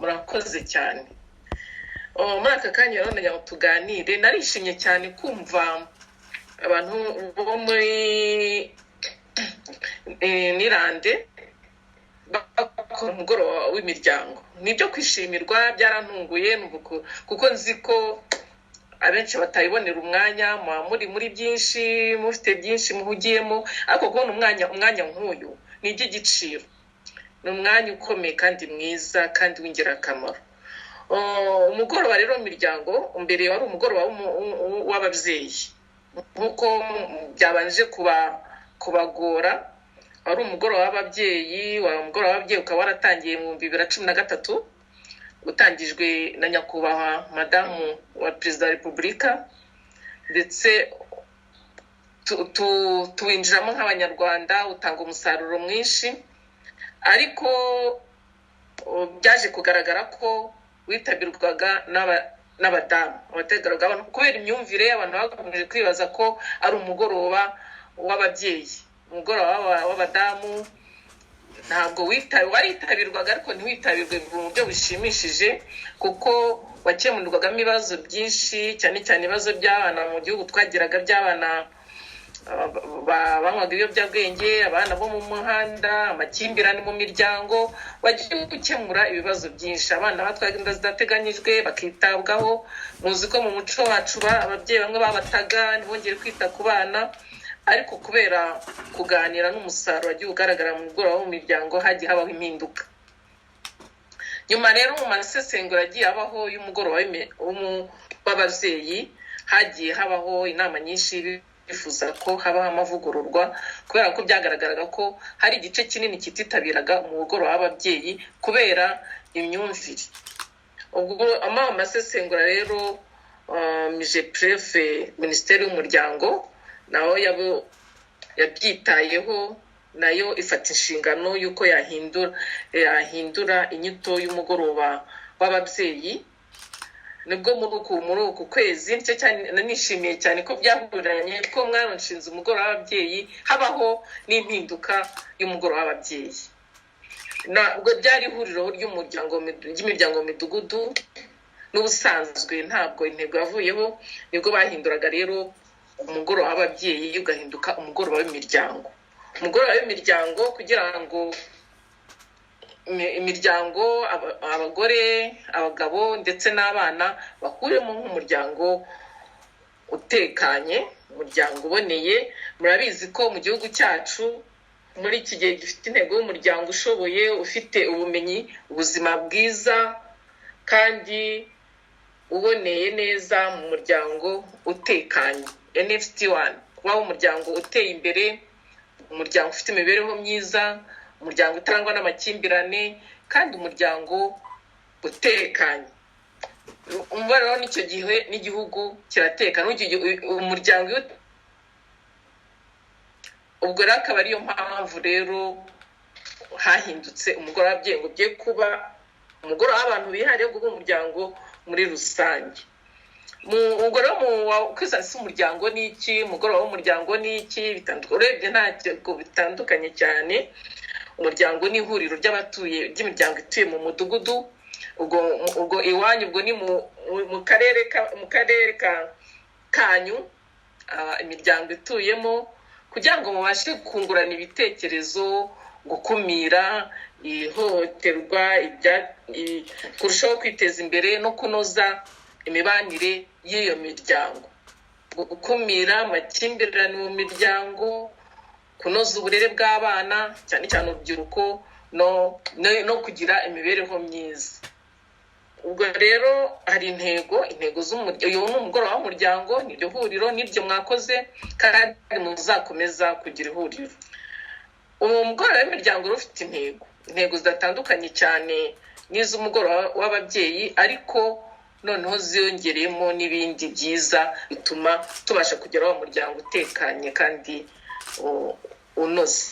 murakoze cyane. Muri aka kanya rero ndagira ngo tuganire, narishimye cyane kumva abantu bo muri Nirande bakora umugoroba w'imiryango. Nibyo kwishimirwa, byarantunguye kuko nzi ko abenshi batayibonera umwanya, muri byinshi, mufite byinshi muhugiyemo, ariko kubona umwanya nk'uyu ni iby'igiciro. Ni umwanya ukomeye kandi mwiza kandi w'ingirakamaro. Umugoroba rero w'imiryango mbere wari umugoroba w'ababyeyi, nkuko byabanje kubagora. Wari umugoroba w'ababyeyi, ukaba waratangiye mu 2013, utangijwe na nyakubahwa madamu wa perezida wa repubulika, ndetse tuwinjiramo nk'abanyarwanda, utanga umusaruro mwinshi, ariko byaje kugaragara ko witabirwaga n'abadamu, abategarugaba, kubera imyumvire y'abantu bakomeje kwibaza ko ari umugoroba w'ababyeyi. Umugoroba w'abadamu ntabwo waritabirwaga, ariko ntiwitabirwe mu buryo bushimishije, kuko wakemurirwagamo ibibazo byinshi, cyane cyane ibibazo by'abana mu gihugu twagiraga, by'abana banywaga ibiyobyabwenge, abana bo mu muhanda, amakimbirane mu miryango. Wagiye gukemura ibibazo byinshi, abana batwaga inda zidateganyijwe bakitabwaho. Muzi ko mu muco wacu ababyeyi bamwe babataga ntibongere kwita ku bana, ariko kubera kuganira n'umusaruro wagiye ugaragara mu mugoroba w'imiryango, hagiye habaho impinduka. Nyuma rero mu masesengura agiye abaho y'umugoroba w'ababyeyi, hagiye habaho inama nyinshi bifuza ko habaho amavugururwa, kubera ko byagaragaraga ko hari igice kinini kititabiraga umugoroba w'ababyeyi kubera imyumvire. Ubwo amasesengura rero Mijeprefe, Minisiteri y'Umuryango, naho yabyitayeho, nayo ifata inshingano y'uko yahindura inyito y'umugoroba w'ababyeyi. Nibwo muri uku kwezi nicyo cyane nanishimiye cyane ko byahuriranye ko mwaronshinze umugoroba w'ababyeyi, habaho n'impinduka y'umugoroba w'ababyeyi. Ubwo byari ihuriro ry'imiryango mu midugudu, n'ubusanzwe ntabwo intego yavuyeho, nibwo bahinduraga rero umugoroba w'ababyeyi ugahinduka umugoroba w'imiryango. Umugoroba w'imiryango kugira ngo imiryango, abagore, abagabo ndetse n'abana bahuremo nk'umuryango utekanye, umuryango uboneye. Murabizi ko mu gihugu cyacu muri iki gihe gifite intego y'umuryango ushoboye, ufite ubumenyi, ubuzima bwiza kandi uboneye neza, mu muryango utekanye. NFT1 kuba umuryango uteye imbere, umuryango ufite imibereho myiza, umuryango utarangwa n'amakimbirane, kandi umuryango utekanye. Umubare rero nicyo gihe n'igihugu kiratekana. Umuryango ubwo rero akaba ariyo mpamvu rero hahindutse umugoroba w'ababyeyi, ngo ugiye kuba umugoroba w'abantu bihariye, kuko umuryango muri rusange. Ubwo rero kwisanisa umuryango ni iki, umugoroba w'umuryango ni iki, urebye ntacyo bitandukanye cyane. Umuryango ni ihuriro ry'imiryango ituye mu mudugudu. Ubwo iwanyu ubwo ni mu karere kanyu, imiryango ituyemo, kugira ngo mubashe kungurana ibitekerezo, gukumira ihohoterwa, kurushaho kwiteza imbere no kunoza imibanire y'iyo miryango, gukumira amakimbirane mu miryango, kunoza uburere bw'abana, cyane cyane urubyiruko, no kugira imibereho myiza. Ubwo rero hari intego z'umuryango. Uyu ni umugoroba w'umuryango, n'iryo huriro n'iryo mwakoze, kandi muzakomeza kugira ihuriro. Umugoroba w'imiryango ufite intego zidatandukanye cyane n'iz'umugoroba w'ababyeyi, ariko noneho ziyongereyemo n'ibindi byiza bituma tubasha kugeraho umuryango utekanye kandi unoze.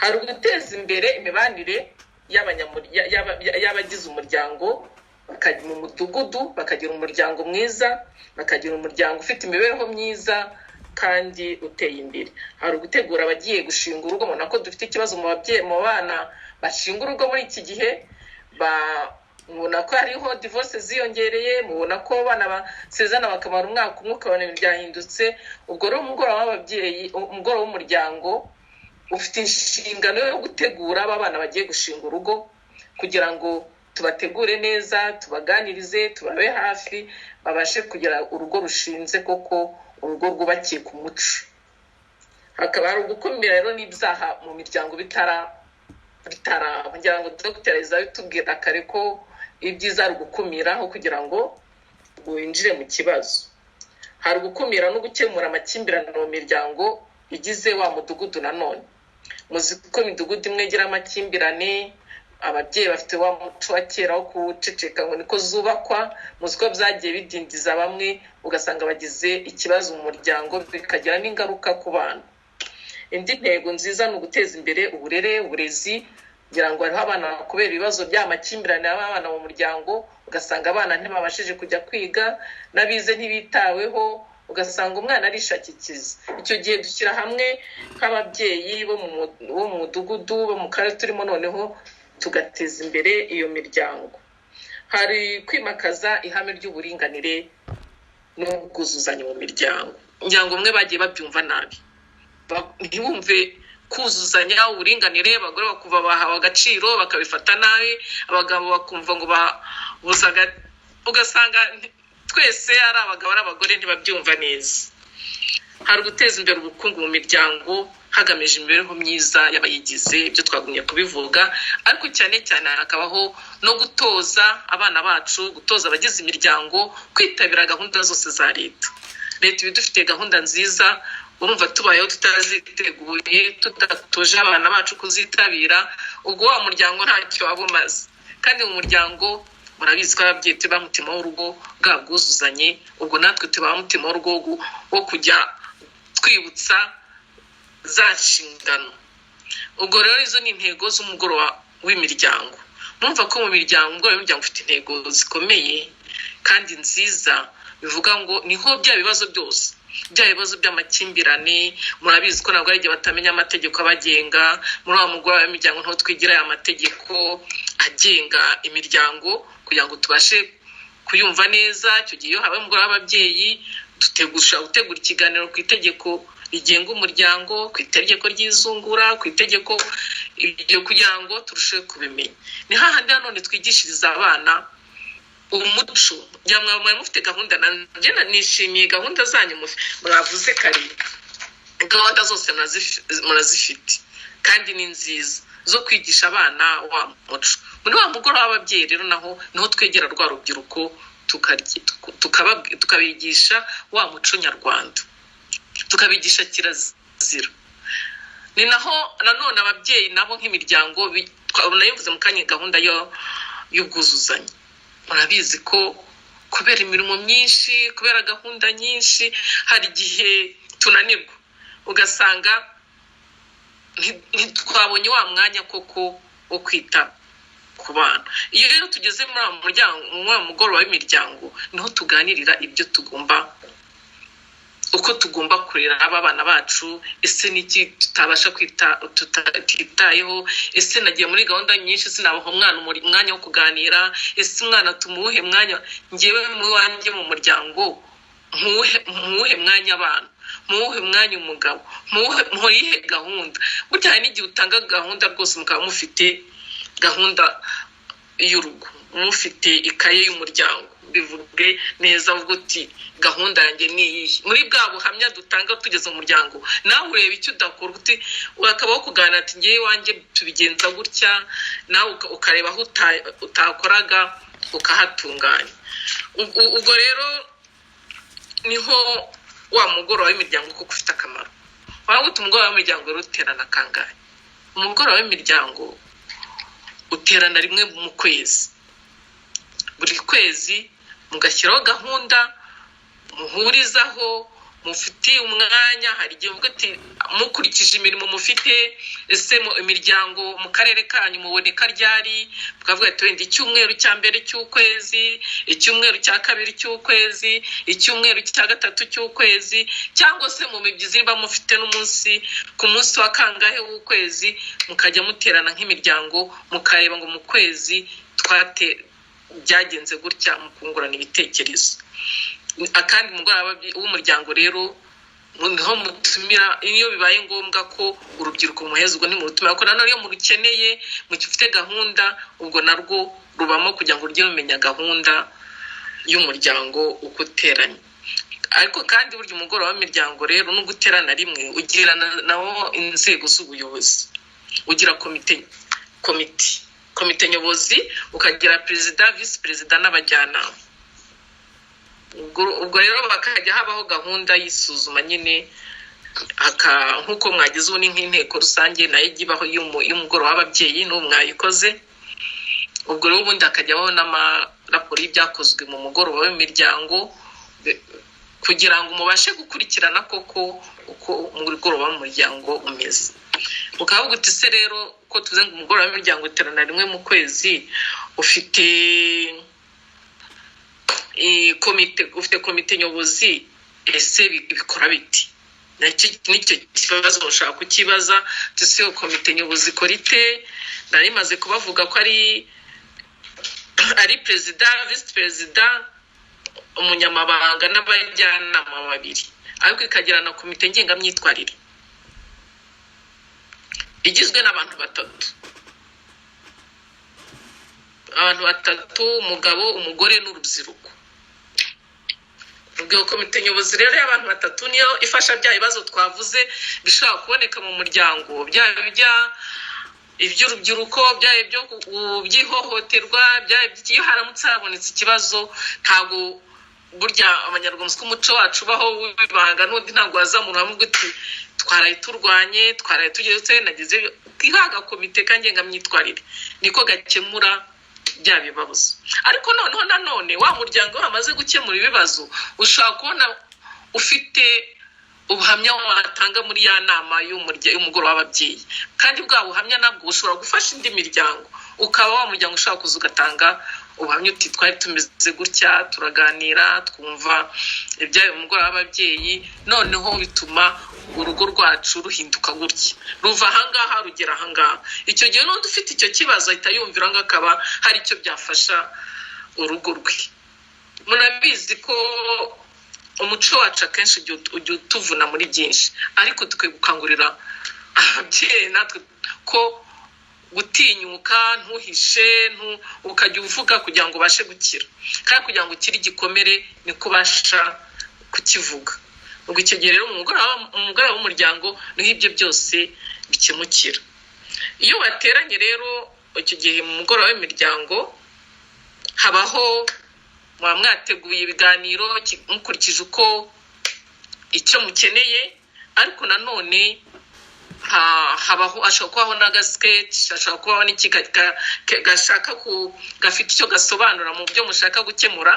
Hari uguteza imbere imibanire y'abagize umuryango mu mudugudu, bakagira umuryango mwiza, bakagira umuryango ufite imibereho myiza kandi uteye imbere. Hari ugutegura abagiye gushinga urugo. Mubona ko dufite ikibazo mu bana bashinga urugo muri iki gihe, mubona ko hariho divorce ziyongereye, mubona ko abana basezana bakamara umwaka umwe ukabona ibintu byahindutse. Ubwo rero umugoroba w'ababyeyi, umugoroba w'umuryango ufite inshingano yo gutegura aba bana bagiye gushinga urugo, kugira ngo tubategure neza, tubaganirize, tubabe hafi, babashe kugira urugo rushinze koko, urugo rwubakiye ku muco. Hakaba hari ugukumira rero n'ibyaha mu miryango bitara kugira ngo Dr. Elizabeth tubwira kare ko ibyiza ari ugukumiraho kugira ngo winjire mu kibazo. Hari ugukumira no gukemura amakimbirane mu miryango igize wa mudugudu. Nanone muzi ko imidugudu imwe igira amakimbirane, ababyeyi bafite wa muco wa kera wo kuceceka ngo niko zubakwa. Muzi ko byagiye bidindiza bamwe, ugasanga bagize ikibazo mu muryango, bikagira n'ingaruka ku bana. Indi ntego nziza ni uguteza imbere uburere, uburezi, kugira ngo hariho abana kubera ibibazo by'amakimbirane y'abana mu muryango, ugasanga abana ntibabashije kujya kwiga, n'abize ntibitaweho, ugasanga umwana arishakikiza. Icyo gihe dushyira hamwe nk'ababyeyi bo mu mudugudu, bo mu karere turimo, noneho tugateza imbere iyo miryango. Hari kwimakaza ihame ry'uburinganire n'ubwuzuzanye mu miryango. Imiryango umwe bagiye babyumva nabi, ntibumve kuzuzanya uburinganire, abagore bakumva bahawe agaciro bakabifata nabi, abagabo bakumva ngo babuzaga, ugasanga twese ari abagabo ari abagore ntibabyumva neza. Hari guteza imbere ubukungu mu miryango hagamije imibereho myiza y'abayigize, ibyo twagumye kubivuga, ariko cyane cyane hakabaho no gutoza abana bacu, gutoza abagize imiryango kwitabira gahunda zose za leta. Leta ibidufite gahunda nziza, urumva tubayeho tutaziteguye, tudatoje abana bacu kuzitabira, ubwo wa muryango ntacyo waba umaze. Kandi mu muryango murabizi ko ababyeyi tuba mutima w'urugo bwaguzuzanye, ubwo natwe tuba mutima w'urugo wo kujya twibutsa za nshingano. Ubwo rero izo ni intego z'umugoroba w'imiryango. Mwumva ko mu miryango, umugoroba w'imiryango ufite intego zikomeye kandi nziza, bivuga ngo niho bya bibazo byose, bya bibazo by'amakimbirane, murabizi ko ntabwo ari igihe batamenya amategeko abagenga. Muri wa mugoroba w'imiryango nto twigira aya mategeko agenga imiryango kugira ngo tubashe kuyumva neza. Icyo gihe iyo habaye umugoroba w'ababyeyi, gutegura ikiganiro ku itegeko rigenga umuryango, ku itegeko ry'izungura, ku itegeko ibyo, kugira ngo turusheho kubimenya. Ni hahandi nanone twigishiriza abana umuco. Mwari mufite gahunda, nanjye nishimiye gahunda zanyu mwavuze kare. Gahunda zose murazifite kandi ni nziza zo kwigisha abana wa muco. Muri wa mugoroba w'ababyeyi rero niho twegera rwa rubyiruko, tukabigisha wa muco nyarwanda, tukabigisha kirazira. Ni naho nanone ababyeyi nabo nk'imiryango, nayivuze mu kanya gahunda y'ubwuzuzanye. Murabizi ko kubera imirimo myinshi, kubera gahunda nyinshi, hari igihe tunanirwa, ugasanga ntitwabonye wa mwanya koko wo kwita ku bana. Iyo rero tugeze muri wa mugoroba w'imiryango, niho tuganirira ibyo uko tugomba kurera aba bana bacu. Ese niki tutabasha tutitayeho? Ese nagiye muri gahunda nyinshi sinabaho umwana umwanya wo kuganira? Ese umwana tumuhe mwanya? Ngewe muri wanjye mu muryango muhe mwanya abana, muhe mwanya umugabo, muhe gahunda. Burya n'igihe utanga gahunda rwose mukaba mufite gahunda y'urugo, mufite ikaye y'umuryango, bivuge neza uvuga uti gahunda yanjye ni iyi. Muri bwa buhamya dutanga tugeze mu muryango, nawe ureba icyo udakora, uti urakabaho kuganira ati ngewe iwanjye tubigenza gutya, nawe ukareba aho utakoraga ukahatunganya. Ubwo rero niho wa mugoroba w'imiryango kuko ufite akamaro. Waba uti umugoroba w'imiryango rero uterana kangahe? Umugoroba w'imiryango uterana rimwe mu kwezi. Buri kwezi mugashyiraho gahunda muhurizaho, mufitiye umwanya. Hari igihe uvuga ati mukurikije imirimo mufite, ese imiryango mu karere kanyu muboneka ryari, mukavuga ati wenda icyumweru cya mbere cy'ukwezi, icyumweru cya kabiri cy'ukwezi, icyumweru cya gatatu cy'ukwezi, cyangwa se mu mibyizi niba mufite n'umunsi ku munsi wa kangahe w'ukwezi, mukajya muterana nk'imiryango mukareba ngo mu kwezi byagenze gutya mu kungurana ibitekerezo. Akandi umugoroba w'umuryango rero niho mutumira iyo bibaye ngombwa ko urubyiruko muheza, ubwo ntimurutumira ko nanone iyo murukeneye mugifite gahunda, ubwo narwo rubamo kugira ngo rujye rumenya gahunda y'umuryango uko uteranye. Ariko kandi burya umugoroba w'imiryango rero no guterana rimwe ugira nawo inzego z'ubuyobozi, ugira komite nyobozi, ukagira perezida, vice perezida n'abajyanama. Ubwo rero bakajya habaho gahunda y'isuzuma nyine, nk'uko mwagize ubu ni nk'inteko rusange nayo igibaho y'umugoroba w'ababyeyi n'ubu mwayikoze. Ubwo rero ubundi hakajyaho n'amaraporo y'ibyakozwe mu mugoroba w'imiryango kugira ngo mubashe gukurikirana koko uko umugoroba w'umuryango umeze. Ukavuga uti se rero ko tuvuze ngo umugoroba w'imiryango uterana rimwe mu kwezi, ufite komite nyobozi, ese bikora biti? Nicyo kibazo ushaka kukibaza. Tusiyo komite nyobozi ikora ite? Nari maze kubavuga ko ari perezida, vice perezida, umunyamabanga n'abajyanama babiri, ariko ikagira na komite ngengamyitwarire igizwe n'abantu batatu, umugabo, umugore n'urubyiruko. Ubwo komite nyobozi rero y'abantu batatu niyo ifasha bya bibazo twavuze bishobora kuboneka mu muryango, iby'urubyiruko, by'ihohoterwa, iyo haramutse habonetse ikibazo. Ntabwo burya abanyarwanda ko umuco wacu baho wibanga, n'undi ntabwo wazamura hamwe uti twaraye turwanye, twaraye tugeze nagize ihaga komite kangengamyitwarire, niko gakemura bya bibazo. Ariko nanone wa muryango wamaze gukemura ibibazo, ushobora kubona ufite ubuhamya watanga muri ya nama y'umugoroba w'ababyeyi, kandi bwa buhamya nabwo ushobora gufasha indi miryango, ukaba wa muryango ushobora kuza ugatanga ubuhamya uti twari tumeze gutya, turaganira, twumva ibyayo umugoroba w'ababyeyi, noneho bituma urugo rwacu ruhinduka gutya, ruva ahangaha rugera ahangaha. Icyo gihe n'undi ufite icyo kibazo ahita yumvira ngo akaba hari icyo byafasha urugo rwe. Murabizi ko umuco wacu akenshi ujya utuvuna muri byinshi, ariko tukwiye gukangurira ababyeyi natwe ko gutinyuka, ntuhishe, ukajya uvuga kugira ngo ubashe gukira, kandi kugira ngo ukire igikomere niko ubasha kukivuga. Ubwo icyo gihe rero umugoroba w'umuryango niho ibyo byose bikemukira. Iyo wateranye rero icyo gihe mu mugoroba w'imiryango habaho mwateguye ibiganiro mukurikije uko icyo mukeneye, ariko nanone ashobora kubaho n'agasketch, ashobora kubaho gashaka gafite icyo gasobanura mu byo mushaka gukemura,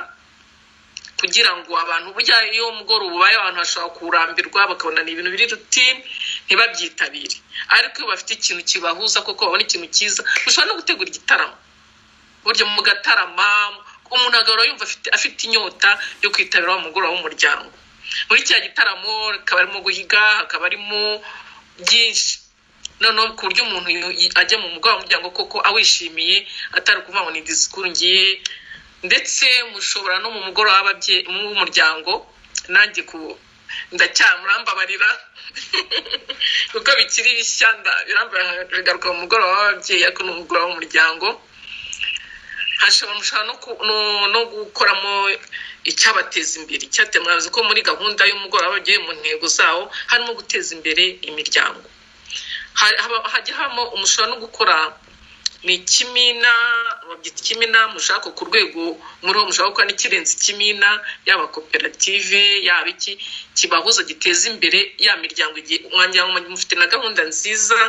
kugira ngo abantu burya iyo umugoroba ubaye abantu bashobora kurambirwa bakabona ni ibintu biri routine ntibabyitabire. Ariko iyo bafite ikintu kibahuza koko babona ikintu cyiza, mushobora no gutegura igitaramo. Burya mu gatarama umuntu agahora yumva afite inyota yo kwitabira umugoroba w'umuryango. Muri cya gitaramo hakaba harimo guhiga, hakaba harimo byinshi, noneho ku buryo umuntu ajya mu mugoroba w'umuryango koko awishimiye, atari kuvuga ngo ni disikuru ngiye. Ndetse mushobora no mu mugoroba w'umuryango, nanjye ndacyamurambabarira kuko bikiri bishya, bigaruka mu mugoroba w'ababyeyi, ariko n'umugoroba w'umuryango mushobora no gukoramo icyabateza imbere. Mwazi ko muri gahunda y'umugoroba w'ababyeyi mu ntego zawo harimo guteza imbere imiryango. Hajya habamo mushobora no gukora ni ikimina, babyita ikimina, mushaka ku rwego muriho mushaka gukora n'ikirenze ikimina, yaba koperative yaba iki kibahuza giteza imbere ya miryango. Umwanyango mufite na gahunda nziza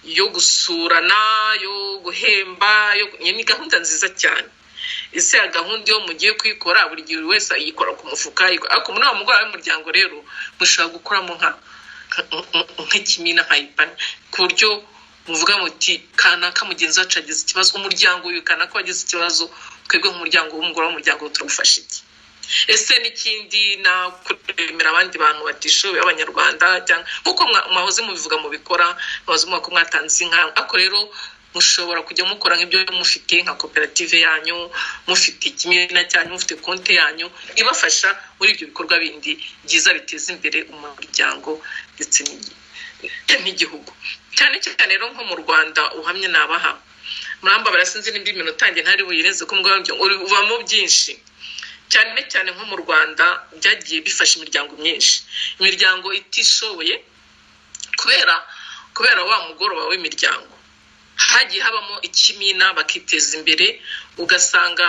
yo gusurana, yo guhemba, ni gahunda nziza cyane. Ese ya gahunda yo mugiye kwikora buri gihe wese ayikora ku mufuka, ariko muri wa mugoroba w'umuryango rero mushaka gukoramo nk'ikimina nkayipana, ku buryo muvuga muti kanaka mugenzi wacu agize ikibazo, umuryango uyu kanaka wagize ikibazo, twebwe nk'umuryango w'umugoroba w'umuryango turagufasha iki. Ese n'ikindi kuremera abandi bantu batishoboye abanyarwanda, cyangwa nkuko mwahoze mubivuga mubikora, mwahoze muvuga ko mwatanze inka, ariko rero mushobora kujya mukora nk'ibyo mufite nka koperative yanyu, mufite ikimina cyanyu, mufite konti yanyu ibafasha muri ibyo bikorwa bindi byiza biteza imbere umuryango ndetse n'igihugu. Cyane cyane rero nko mu Rwanda uhamye nabaha muramba barasinzi n'indi minota nge ntari buyireze ko mbwa uvamo byinshi. Cyane cyane nko mu Rwanda byagiye bifasha imiryango myinshi, imiryango itishoboye kubera wa mugoroba w'imiryango hagiye habamo ikimina bakiteza imbere, ugasanga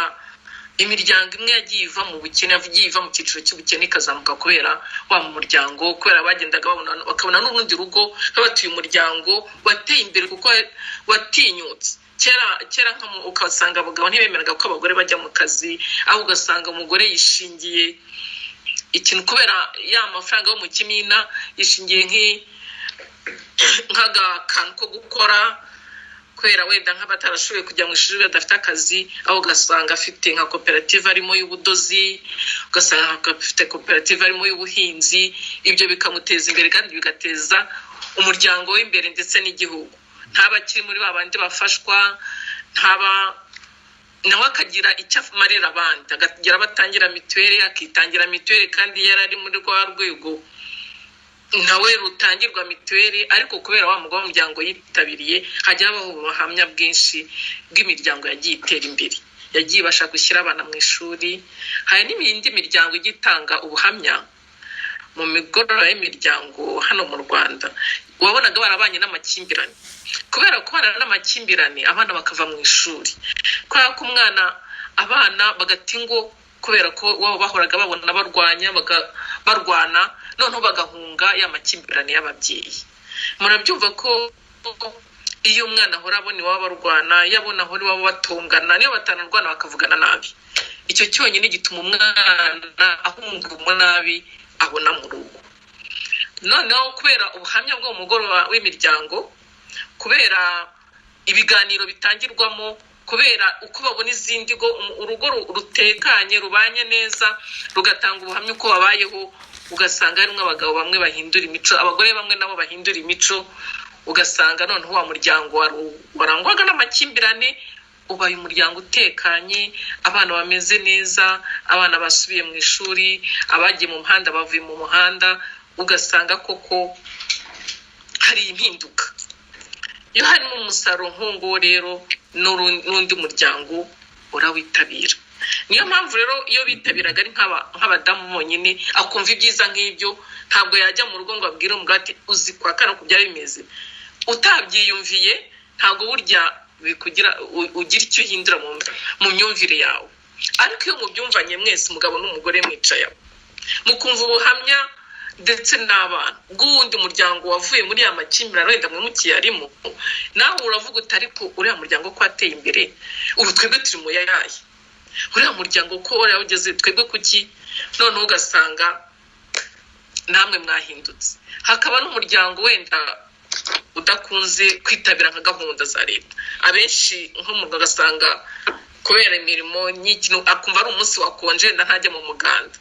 imiryango imwe yagiye iva mu bukene, yagiye iva mu cyiciro cy'ubukene ikazamuka kubera wa mu muryango, kubera bagendaga bakabona n'urundi rugo batuye umuryango wateye imbere kuko watinyutse. Kera ukasanga abagabo ntibemeraga ko abagore bajya mu kazi, aho ugasanga umugore yishingiye ikintu kubera ya mafaranga yo mu kimina, yishingiye nk'agakantu ko gukora kubera wenda nk'abatarashoboye kujya mu ishuri badafite akazi, aho ugasanga afite nka koperative arimo y'ubudozi, ugasanga afite koperative arimo y'ubuhinzi. Ibyo bikamuteza imbere kandi bigateza umuryango w'imbere ndetse n'igihugu. Ntaba kiri muri babandi bafashwa, nawe akagira icyo amarira abandi, akagira abatangira mituweli, akitangira mituweli kandi yari ari muri rwa rwego nawe rutangirwa mituweli, ariko kubera wa mugabo w'umuryango yitabiriye hajya habaho ubuhamya bwinshi bw'imiryango yagiye itera imbere, yagiye ibasha gushyira abana mu ishuri. Hari n'indi miryango igitanga ubuhamya mu migorora y'imiryango hano mu Rwanda, wabonaga barabanye n'amakimbirane. Kubera kubana n'amakimbirane abana bakava mu ishuri, kubera ko abana bagata ingo kubera ko wabo bahoraga babona barwana, noneho bagahunga ya makimbirane y'ababyeyi. Murabyumva ko iyo umwana ahora abona iwabo barwana, yabona aho iwabo batongana, niyo batanarwana bakavugana nabi, icyo cyonyine gituma umwana ahunga umunabi abona mu rugo. Noneho kubera ubuhamya bwo mu mugoroba w'imiryango, kubera ibiganiro bitangirwamo, kubera uko babona izindi go urugo rutekanye rubanye neza, rugatanga ubuhamya uko babayeho, ugasanga harimo abagabo bamwe bahindura imico, abagore bamwe nabo bahindura imico, ugasanga noneho wa muryango warangwaga n'amakimbirane ubaye umuryango utekanye, abana bameze neza, abana basubiye mu ishuri, abagiye mu muhanda bavuye mu muhanda, ugasanga koko hari impinduka. Iyo harimo umusaruro nk'uwo rero n'undi muryango urawitabira. Niyo mpamvu rero iyo bitabiraga ari nk'abadamu bonyine, akumva ibyiza nk'ibyo, ntabwo yajya mu rugo ngo abwire umugabo ati uzi kwa kana ku byari bimeze. Utabyiyumviye ntabwo burya bikugira ugira icyo uhindura mu myumvire yawe. Ariko iyo mubyumvanye mwese, umugabo n'umugore mwicaye mukumva ubuhamya ndetse n'abana bw'uwundi muryango wavuye muri ya makimbirane wenda mwe mukiyarimo, nawe uravuga uti ariko uriya muryango ko ateye imbere, ubu twebwe turi mu yayaye, uriya muryango ko uriya ugeze twebwe kuki, noneho ugasanga namwe mwahindutse. Hakaba n'umuryango wenda udakunze kwitabira nka gahunda za leta, abenshi nko mu gasanga kubera imirimo n'ikintu akumva ari umunsi wakonje ntajya mu muganda.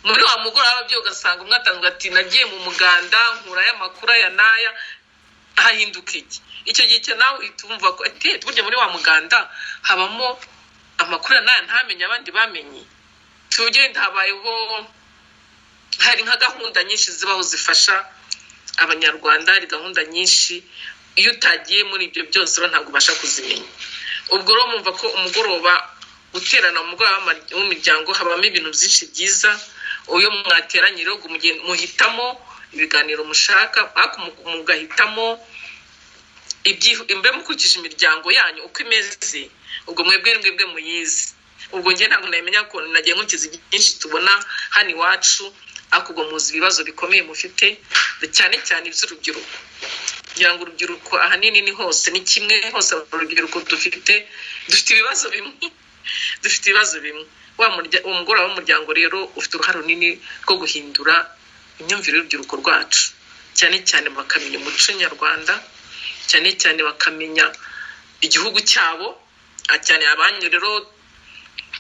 Muri wa mugoroba w'ababyeyi ugasanga umwe atanzwe ati nagiye mu muganda nkura y'amakuru aya n'aya, hahinduka iki? Icyo gihe nawe uhita wumva ko burya muri wa muganda habamo amakuru ya n'aya ntamenye abandi bamenye. Tugenda habayeho hari nka gahunda nyinshi zibaho zifasha abanyarwanda, hari gahunda nyinshi, iyo utagiye muri ibyo byose ntabwo ubasha kuzimenya. Ubwo rero mumva ko umugoroba uterana umugoroba w'imiryango habamo ibintu byinshi byiza. Uyo mwateranye rero muhitamo ibiganiro mushaka, mugahitamo imbe mukurikije imiryango yanyu uko imeze, ubwo mwebwe muyizi. Ubwo njye ntabwo namenya ko nagiye nkukiza byinshi tubona hano iwacu, ariko ubwo muzi ibibazo bikomeye mufite, cyane cyane iby'urubyiruko. Kugira ngo urubyiruko ahanini ni hose, ni kimwe hose urubyiruko dufite ibibazo bimwe. Umugoroba w'umuryango rero ufite uruhare runini rwo guhindura imyumvire y'urubyiruko rwacu, cyane cyane bakamenya umuco nyarwanda, cyane cyane bakamenya igihugu cyabo. Cyane abanyu rero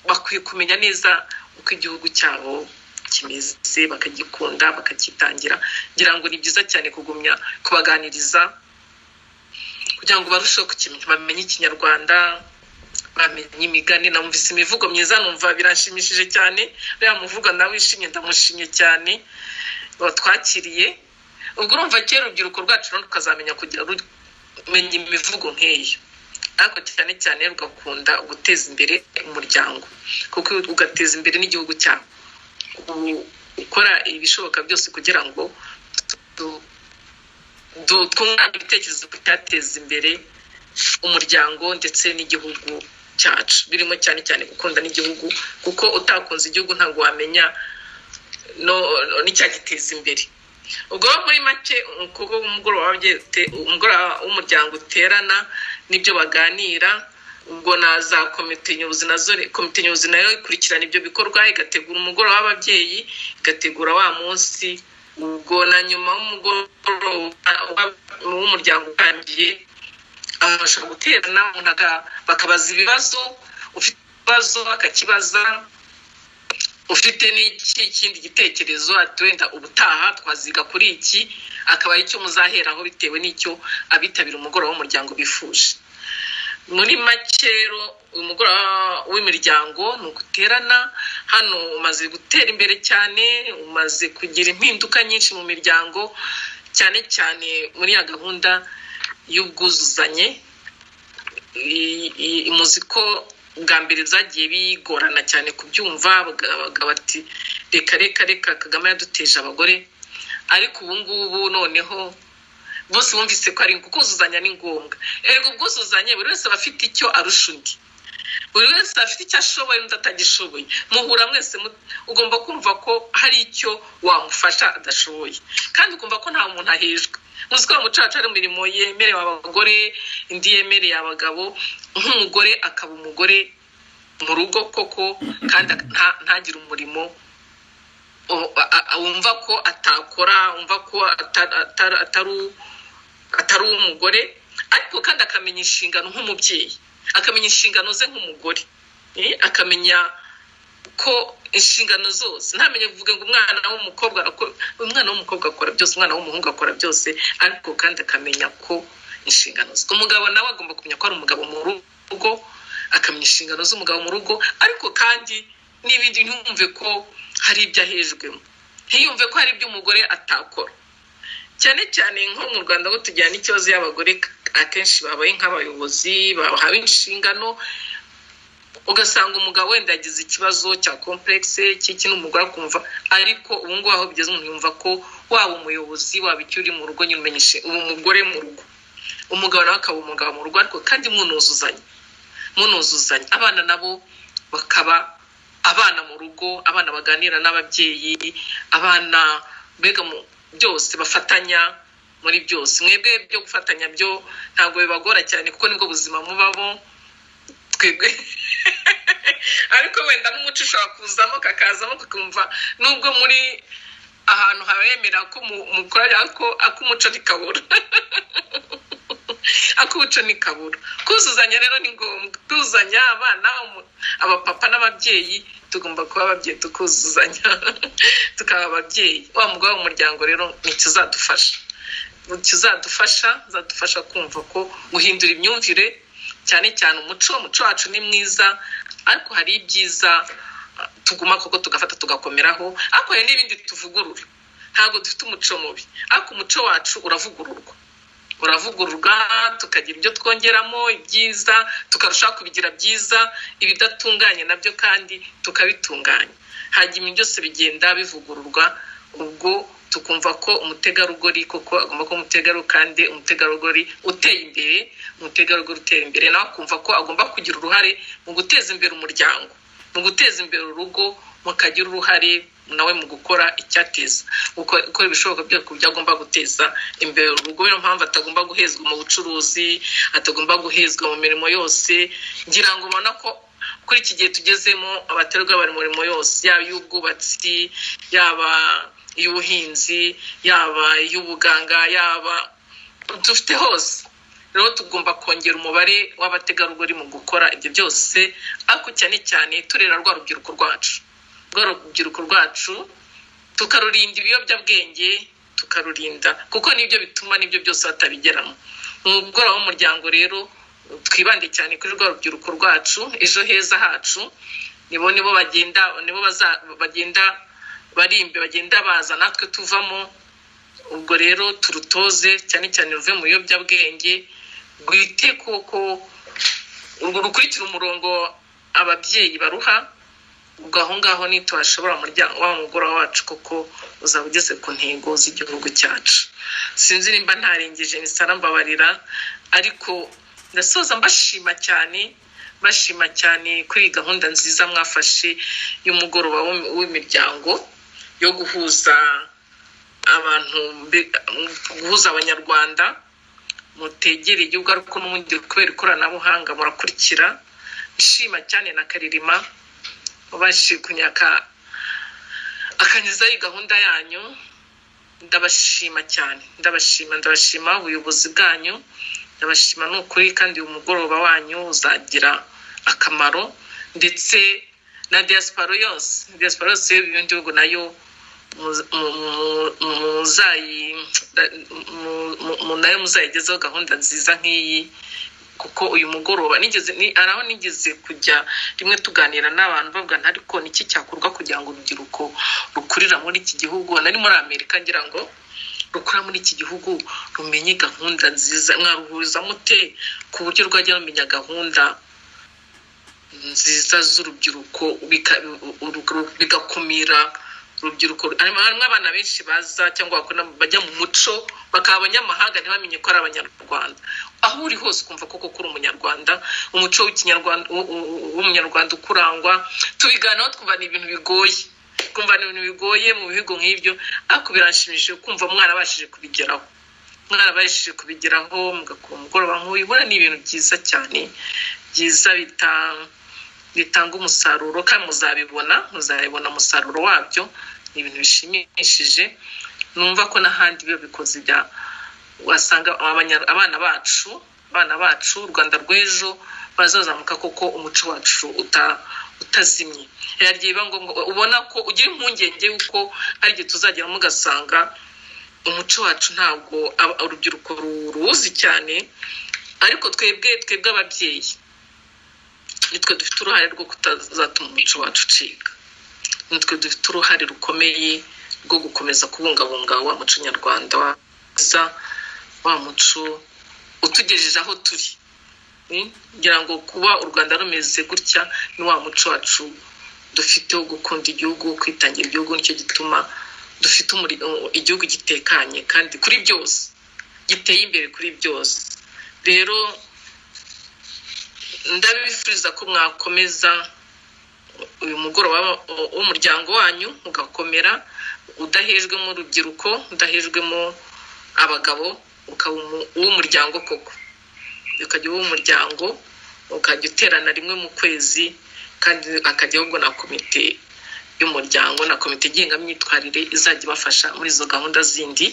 bakwiye kumenya neza uko igihugu cyabo kimeze, bakagikunda, bakakitangira. Ngira ngo ni byiza cyane kugumya kubaganiriza kugira ngo barusheho kukimenya, bamenye ikinyarwanda, bamenye imigani. Namvise imivugo myiza numva birashimishije cyane, uriya muvugo nawe wishimye ndamushimye cyane batwakiriye. Ubwo urumva kera urubyiruko rwacu no tukazamenya kugira menya imivugo nk'iyo, ariko cyane cyane rugakunda guteza imbere umuryango, kuko ugateza imbere n'igihugu cyawe, ukora ibishoboka byose kugira ngo twungurane ibitekerezo byateza imbere umuryango ndetse n'igihugu cyacu, birimo cyane cyane gukunda n'igihugu, kuko utakunze igihugu ntabwo wamenya n'icyagiteza imbere. Ubwo muri make kuko umugoroba w'umuryango uterana n'ibyo baganira, ubwo na za komite nyobozi nayo ikurikirana ibyo bikorwa, igategura umugoroba w'ababyeyi, igategura wa munsi. Ubwo na nyuma w'umuryango utangiye abasha guterana, bakabaza ibibazo, ufite ibibazo akakibaza, ufite n'ikindi gitekerezo ati wenda ubutaha twaziga kuri iki, akaba ari cyo muzaheraho bitewe n'icyo abitabira umugoroba w'umuryango bifuje. Muri make rero umugoroba w'imiryango ni uguterana. Hano umaze gutera imbere cyane, umaze kugira impinduka nyinshi mu miryango, cyane cyane muri ya gahunda y'ubwuzuzanye. Muzi ko bwa mbere byagiye bigorana cyane kubyumva, bati reka Kagame yaduteje abagore, ariko ubu ngubu noneho bose bumvise ko ari kuzuzanya ni ngombwa. Ergo ubwuzuzanye buri wese aba afite icyo arusha undi, buri wese afite icyo ashoboye n'undi atagishoboye, muhura mwese ugomba kumva ko hari icyo wamufasha adashoboye, kandi ukumva ko nta muntu ahejwe. Muzi ko umuco wacu ari imirimo yemerewe abagore, indi yemereye abagabo. Nk'umugore akaba umugore mu rugo koko, kandi ntagire umurimo wumva ko atakora, wumva ko atari umugore, ariko kandi akamenya inshingano nk'umubyeyi, akamenya inshingano ze nk'umugore, akamenya ko inshingano zose, ntamenye kuvuga ngo umwana w'umukobwa akora byose, umwana w'umuhungu akora byose, ariko kandi akamenya ko inshingano ze. Umugabo nawe agomba kumenya ko ari umugabo mu rugo, akamenya inshingano z'umugabo mu rugo, ariko kandi n'ibindi ntiyumve ko hari ibyo ahejwemo, ntiyumve ko hari ibyo umugore atakora. Cyane cyane nko mu Rwanda aho tujyana ikibazo y'abagore, akenshi babaye nk'abayobozi, bahawe inshingano, ugasanga umugabo wenda yagize ikibazo cya complexe cy'iki n'umugore akumva, ariko ubu ngubu aho bigeze umuntu yumva ko waba umuyobozi, waba icyo uri mu rugo nyine umenyeshe ubu umugore mu rugo, umugabo nawe akaba umugabo mu rugo, ariko kandi munuzuzanya. Abana nabo bakaba abana mu rugo, abana baganira n'ababyeyi, abana mbega byose bafatanya muri byose. Mwebwe byo gufatanya byo ntabwo bibagora cyane, kuko nibwo buzima mubabo twebwe ariko wenda n'umuco ushobora kuzamo kakazamo kukumva, nubwo muri ahantu habemera ko mukora akumuco nikabura akuco nikabura. Kuzuzanya rero ni ngombwa, kuzuzanya abana, abapapa n'ababyeyi, tugomba kuba ababyeyi tukuzuzanya tukaba ababyeyi. Wa mugabo w'umuryango rero kizadufasha kumva ko guhindura imyumvire, cyane cyane umuco wacu ni mwiza, ariko hari ibyiza tuguma koko tugafata tugakomeraho, ariko hari n'ibindi tuvugurura. Ntabwo dufite umuco mubi, ariko umuco wacu uravugururwa, tukagira ibyo twongeramo ibyiza, tukarushaho kubigira byiza, ibidatunganye nabyo kandi tukabitunganya. Hanyuma byose bigenda bivugururwa, ubwo tukumva ko umutegarugori koko agomba kuba umutegarugori, kandi umutegarugori uteye imbere, nawe akumva ko agomba kugira uruhare mu guteza imbere umuryango, mu guteza imbere urugo, mukagira uruhare nawe mu gukora icyateza, uko ibishoboka byose kubyo agomba guteza imbere urugo. Niyo mpamvu atagomba guhezwa mu bucuruzi, atagomba guhezwa mu mirimo yose. Ngira ngo ubona ko kuri iki gihe tugezemo abaterwa bari mu mirimo yose, yaba iy'ubwubatsi, yaba iy'ubuhinzi, yaba iy'ubuganga, yaba dufite hose. Rero tugomba kongera umubare w'abategarugori mu gukora ibyo byose, ariko cyane cyane turera rwa rubyiruko rwacu tukarurinda ibiyobyabwenge, tukarurinda, kuko nibyo bituma nibyo byose batabigeramo. umugoroba w'umuryango rero twibande cyane kuri rwa rubyiruko rwacu, ejo heza hacu, nibo bagenda barimbe, bagenda baza natwe tuvamo. Ubwo rero turutoze cyane cyane ruve mu biyobyabwenge, rwite koko rukurikira umurongo ababyeyi baruha. Ubwo aho ngaho ntitwashobora wa mugoroba wacu koko uzaba ugeze ku ntego z'igihugu cyacu. Sinzi nimba ntarengeje, nisara mbabarira, ariko ndasoza mbashima cyane kuri gahunda nziza mwafashe y'umugoroba w'imiryango yo guhuza abantu, guhuza abanyarwanda. Mutegere igihugu ariko n'ubundi kubera ikoranabuhanga murakurikira. Nshima cyane na Karirima mubashije kunyaka akanyiza iyi gahunda yanyu. Ndabashima cyane, ndabashima ubuyobozi bwanyu, ndabashima n'ukuri. Kandi uyu mugoroba wanyu uzagira akamaro, ndetse na diaspora yose y'igihugu nayo muzayigezeho gahunda nziza nk'iyi. Kuko uyu mugoroba araho nigeze kujya rimwe tuganira n'abantu bavuga ariko niki cyakorwa kugira ngo urubyiruko rukurira muri iki gihugu, nari muri Amerika ngira ngo rukura muri iki gihugu rumenye gahunda nziza. Mwaruhuriza mute ku buryo rwajya rumenya gahunda nziza z'urubyiruko bigakumira urubyiruko? Harimo abana benshi baza cyangwa bajya mu muco bakaba abanyamahanga ntibamenye ko ari Abanyarwanda. Aho uri hose kumva koko kuri Umunyarwanda, umuco w'ikinyarwanda w'Umunyarwanda ukurangwa. Tubiganaho twumva ni ibintu bigoye mu bihugu nk'ibyo, ariko biranshimishije kumva mwarabashije kubigeraho mugakora umugoroba nk'uyu. Ubona ni ibintu byiza cyane, byiza bitanga umusaruro, kandi muzabibona umusaruro wabyo. Ni ibintu bishimishije. Numva ko n'ahandi biba bikoze wasanga abana bacu u Rwanda rw'ejo bazazamuka koko umuco wacu utazimye. Yagiye biba ngombwa ubona ko ugira impungenge yuko ari igihe tuzagera mugasanga umuco wacu ntabwo urubyiruko ruzi cyane. Ariko twebwe ababyeyi nitwe dufite uruhare rwo kutazatuma umuco wacu ucika. Nitwe dufite uruhare rukomeye rwo gukomeza kubungabunga wa muco nyarwanda, wa muco utugejeje aho turi. Ngira ngo kuba u Rwanda rumeze gutya ni wa muco wacu dufite wo gukunda igihugu, kwitangira igihugu. Nicyo gituma dufite igihugu gitekanye kandi kuri byose, giteye imbere kuri byose. Rero ndabifuriza ko mwakomeza uyu mugoroba w'umuryango wanyu mugakomera, udahejwemo urubyiruko, udahejwemo abagabo, ukaba uw'umuryango koko. Ukajya uw'umuryango, ukajya uterana rimwe mu kwezi, kandi akajya ahubwo na komite y'umuryango na komite ngengamyitwarire izajya ibafasha muri izo gahunda zindi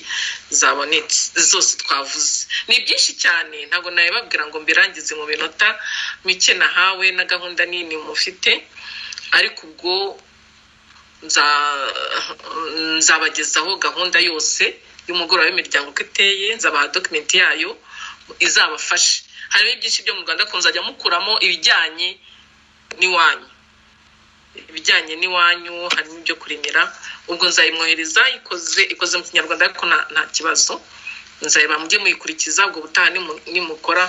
zabonetse zose twavuze. Ni byinshi cyane, ntabwo nabibabwira ngo mbirangize mu minota mike nahawe na gahunda nini mufite, ariko ubwo nzabagezaho gahunda yose y'umugoroba w'imiryango uko iteye, nzabaha dokumenti yayo izabafasha. Harimo byinshi byo mu Rwanda ko nzajya mukuramo ibijyanye n'iwanyu, harimo ibyo kurimira. Ubwo nzayimwohereza ikoze mu Kinyarwanda, ariko nta kibazo. Nzayeba mujye muyikurikiza. Ubwo butaha nimukora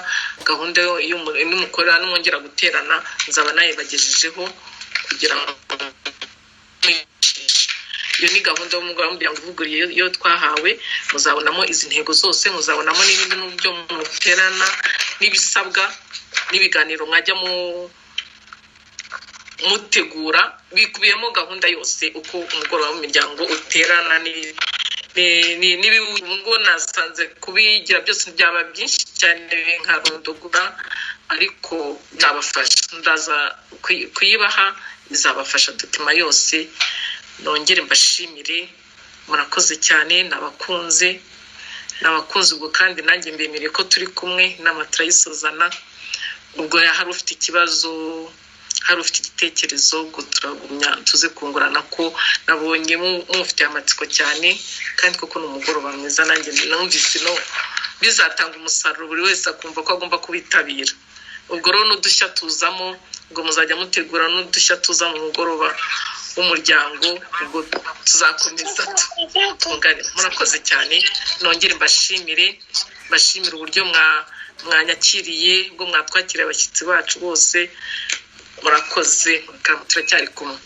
gahunda nimukora n'umwongera guterana, nzaba nayibagejejeho kugira ngo iyo ni gahunda y'umugoroba w'umuryango uvuguriye iyo twahawe. Muzabonamo izi ntego zose, muzabonamo n'ibindi n'uburyo muterana n'ibisabwa n'ibiganiro mwajya mutegura. Bikubiyemo gahunda yose uko umugoroba w'imiryango uterana n'ibingo. Nasanze kubigira byose byaba byinshi cyane nkarondogura, ariko nzabafasha, ndaza kuyibaha, izabafasha dokima yose. Nongere mbashimire, murakoze cyane, nabakunze ubwo, kandi nanjye mbemere ko turi kumwe n'amaturayisozana. Ubwo hari ufite ikibazo, hari ufite igitekerezo, ubwo turagumya tuze kungurana, ko nabonye mufite amatsiko cyane, kandi koko ni umugoroba mwiza. Nanjye numvise bizatanga umusaruro buri wese akumva ko agomba kubitabira. Ubwo rero n'udushya tuzamo, ubwo muzajya mutegura n'udushya tuza mu mugoroba w'umuryango, ubwo tuzakomeza tungane. Murakoze cyane, nongere mbashimire uburyo mwanyakiriye, ubwo mwatwakiriye abashyitsi bacu bose. Murakoze, turacyari kumwe.